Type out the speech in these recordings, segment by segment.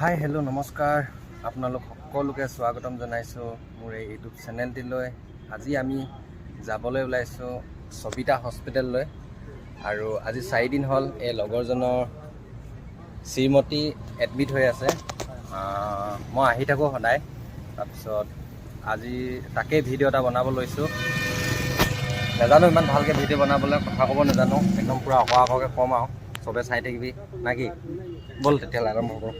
Hi hello' নমস্কাৰ, আপোনালোক সকলোকে স্বাগতম জনাইছোঁ মোৰ এই ইউটিউব চেনেলটিলৈ। আজি আমি যাবলৈ ওলাইছোঁ সবিতা হস্পিটেললৈ। আৰু আজি 4 দিন হ'ল এই লগৰজনৰ শ্ৰীমতী এডমিট হৈ আছে। মই আহি থাকোঁ সদায়, তাৰপিছত আজি তাকেই ভিডিঅ' এটা বনাব লৈছোঁ। নাজানো ইমান ভালকৈ ভিডিঅ' বনাবলৈ, কথা ক'ব নাজানো, একদম পূৰা অকৰাকৈ ক'ম আৰু চবে চাই থাকিবি না কি? ব'ল তেতিয়াহ'লে আৰম্ভ কৰোঁ।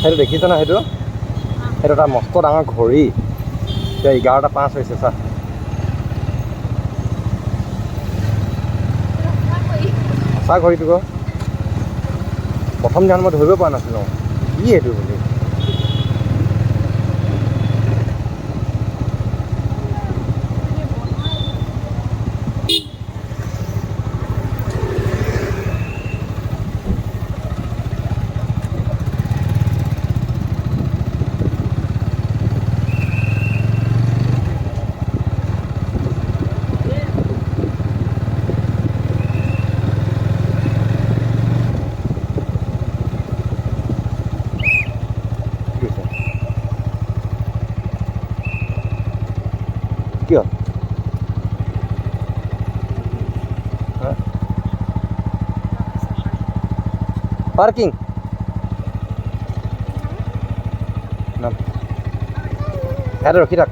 সেইটো দেখিছ না? সেইটো এটা মস্ত ডাঙৰ ঘড়ী। এতিয়া 11:05 হৈছে। চা সঁচা ঘড়ীটো ক। প্ৰথম দিনা মই ধৰিব পৰা নাছিলোঁ কি এইটো বুলি। কিয় পাৰ্কিং ইয়াতে ৰখি থাক।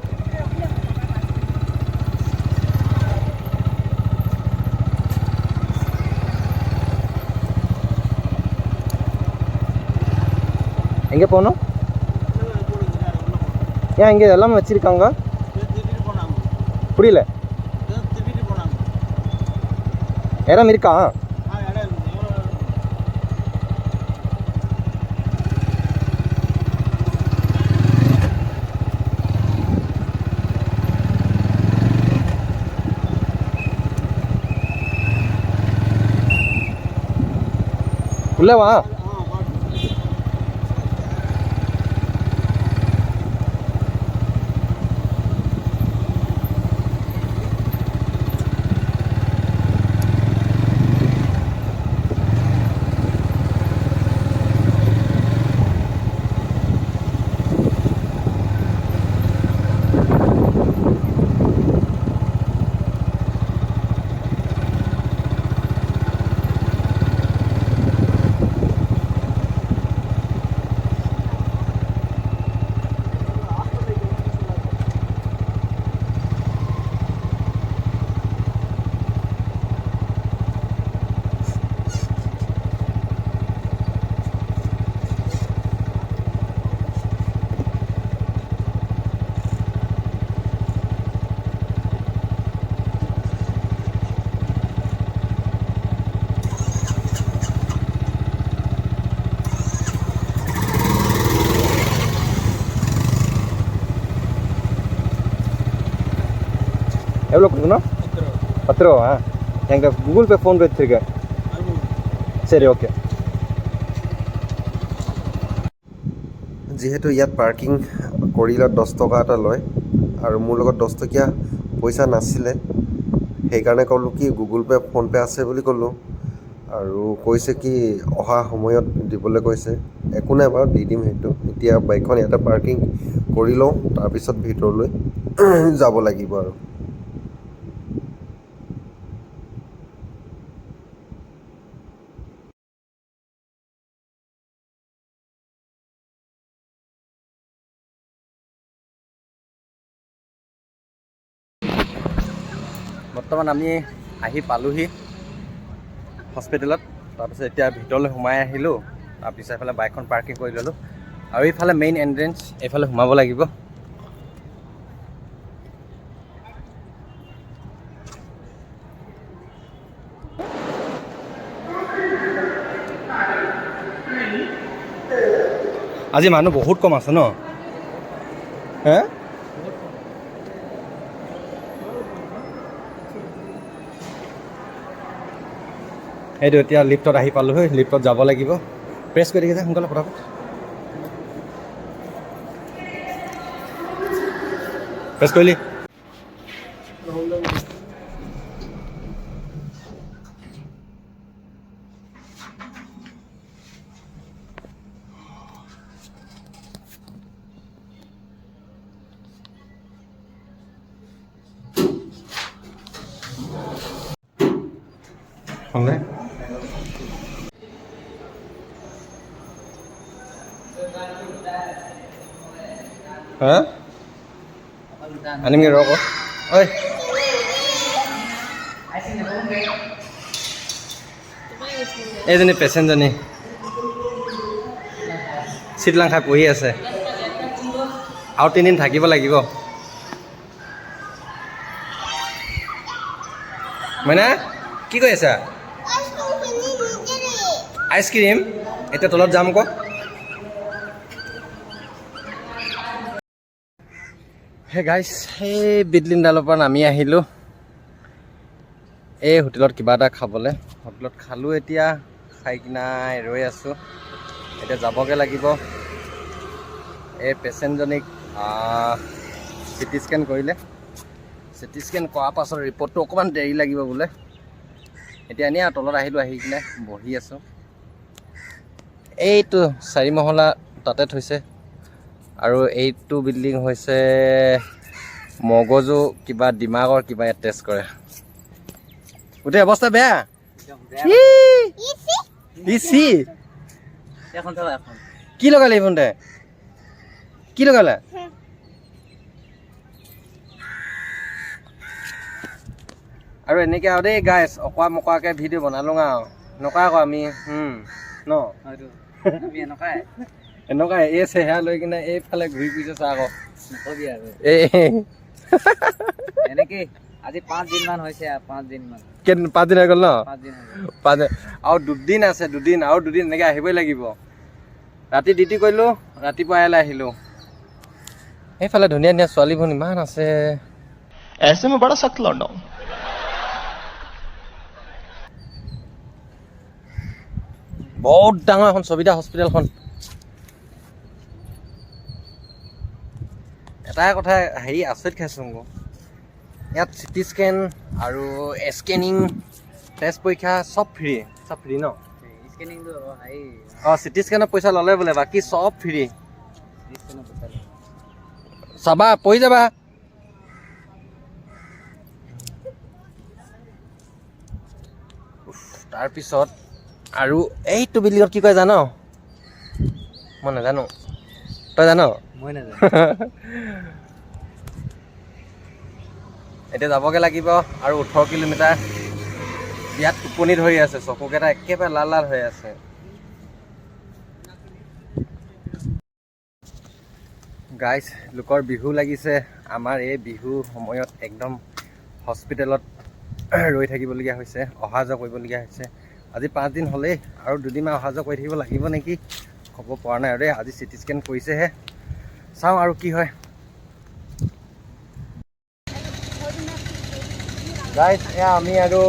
எங்கே போகணும்? ஏன் இங்கே எல்லாம் வச்சிருக்காங்க? புரியல. இடம் இருக்கா? உள்ளே வா. எவ்வளோ கொடுக்கணும்? 10 ரூபாவா? எங்கள் கூகுள் பே ஃபோன்பே வச்சுருக்கேன். சரி, ஓகே. যিহেতু ইয়াত পাৰ্কিং কৰিলে 10 টকা এটা লয় আৰু মোৰ লগত 10 টকীয়া পইচা নাছিলে, সেইকাৰণে ক'লোঁ কি গুগল পে' ফোনপে' আছে বুলি ক'লোঁ। আৰু কৈছে কি অহা সময়ত দিবলৈ কৈছে। একো নাই বাৰু, দি দিম সেইটো। এতিয়া বাইকখন ইয়াতে পাৰ্কিং কৰি লওঁ, তাৰপিছত ভিতৰলৈ যাব লাগিব আৰু। বৰ্তমান আমি আহি পালোহি হস্পিটেলত। তাৰপিছত এতিয়া ভিতৰলৈ সোমাই আহিলোঁ। তাৰপিছত এইফালে বাইকখন পাৰ্কিং কৰি ল'লোঁ আৰু এইফালে মেইন এণ্ট্ৰেঞ্চ, এইফালে সোমাব লাগিব। আজি মানুহ বহুত কম আছে ন? হে? সেইটো এতিয়া লিফ্টত আহি পালোঁ। লিফ্টত যাব লাগিব। প্ৰেছ কৰি দেখিছে সোনকালে ফটাফট। প্ৰেছ কৰিলি? হ'লনে? হা? আনিমগে ৰ'ব। ঐ এইজনী পেচেণ্টজনী চিটলাং খাই পঢ়ি আছে। আৰু 3 দিন থাকিব লাগিব। মানে কি কৈ আছা? আইচক্ৰীম? এতিয়া তলত যাম আকৌ। হে গাইছ, সেই বিটলিনডালৰ পৰা নামি আহিলোঁ এই হোটেলত কিবা এটা খাবলৈ। হোটেলত খালোঁ, এতিয়া খাই কিনে ৰৈ আছোঁ। এতিয়া যাবগৈ লাগিব। এই পেচেণ্টজনীক চিটি স্কেন কৰিলে। চিটি স্কেন কৰাৰ পাছত ৰিপৰ্টটো অকণমান দেৰি লাগিব বোলে। এতিয়া এনেই আৰু তলত আহিলোঁ, আহি কিনে বহি আছোঁ। এইটো 4 মহলা তাতে থৈছে। আৰু এইটো বিল্ডিং হৈছে মগজু কিবা ডিমাগৰ কিবা ইয়াত টেষ্ট কৰে। গোটেই অৱস্থা বেয়া। কি লগালে এইখনতে? কি লগালে? আৰু এনেকৈ আৰু দেই গাইছ, অকৰা মকৰাকৈ ভিডিঅ' বনালোঁ আৰু নকৰা আকৌ আমি ন এনেকুৱাই এই চেহেৰা লৈ কিনে এইফালে ঘূৰি ফুৰিছে চা আকৌ। নকবি আৰু এনেকেই আজি 5 দিনমান হৈছে। 5 দিন হৈ গ'ল ন? 5 দিন আৰু 2 দিন আছে। 2 দিন আৰু 2 দিন এনেকৈ আহিবই লাগিব। ৰাতি ডিউটি কৰিলোঁ, ৰাতিপুৱা ইয়ালৈ আহিলোঁ। সেইফালে ধুনীয়া ধুনীয়া ছোৱালীবোৰ ইমান আছে। ऐसे में बड़ा सख्त लौंडा हूं। বহুত ডাঙৰ এখন সবিতা হস্পিটেলখন। এটাই কথা হেৰি আচৰিত খাইছোঁ মোক। ইয়াত চিটি স্কেন আৰু স্কেনিং, টেষ্ট পৰীক্ষা চব ফ্ৰী। চব ফ্ৰী ন? স্কেনিংটো হেৰি চিটি স্কেনৰ পইচা ল'লে বোলে, বাকী চব ফ্ৰী। চাবা, পৰি যাবা। তাৰপিছত আৰু এইটো বিল্ডিঙত কি কয় জানো? মই নাজানো। তই জানো? মই নাজানো। এতিয়া যাবগৈ লাগিব আৰু 18 কিলোমিটাৰ। ইয়াত টোপনি ধৰি আছে, চকুকেইটা একেবাৰে লাল লাল হৈ আছে। গাইছ, লোকৰ বিহু লাগিছে। আমাৰ এই বিহু সময়ত একদম হস্পিটেলত ৰৈ থাকিবলগীয়া হৈছে, অহা যোৱা কৰিবলগীয়া হৈছে। আজি 5 দিন হ'লেই, আৰু 2 দিনমান অহা যোৱা কৰি থাকিব লাগিব নেকি, ক'ব পৰা নাই আৰু দেই। আজি চিটি স্কেন কৰিছেহে, চাওঁ আৰু কি হয়। গাইছ, এয়া আমি আৰু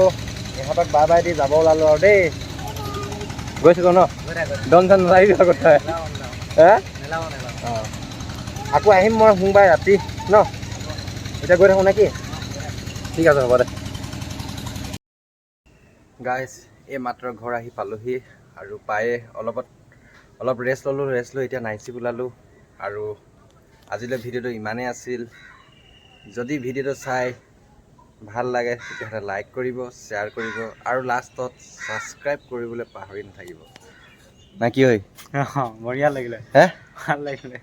ইহঁতক বাই বাই দি যাব ওলালোঁ আৰু দেই। গৈছোঁ ন? ডন চন নালাগিবি আকৌ তই। হে? অঁ, আকৌ আহিম মই সোমবাৰে ৰাতি ন? এতিয়া গৈ থাকোঁ নে কি? ঠিক আছে, হ'ব দে। গাইছ, এই মাত্ৰ ঘৰ আহি পালোহি আৰু পায়ে অলপ ৰেষ্ট ল'লোঁ, ৰেষ্ট লৈ এতিয়া নাইট চিফ্ট ওলালোঁ। আৰু আজিলৈ ভিডিঅ'টো ইমানেই আছিল। যদি ভিডিঅ'টো চাই ভাল লাগে তেতিয়াহ'লে লাইক কৰিব, শ্বেয়াৰ কৰিব আৰু লাষ্টত ছাবস্ক্ৰাইব কৰিবলৈ পাহৰি নাথাকিব। না কি হয়? বঢ়িয়া লাগিলে, হে ভাল লাগিলে।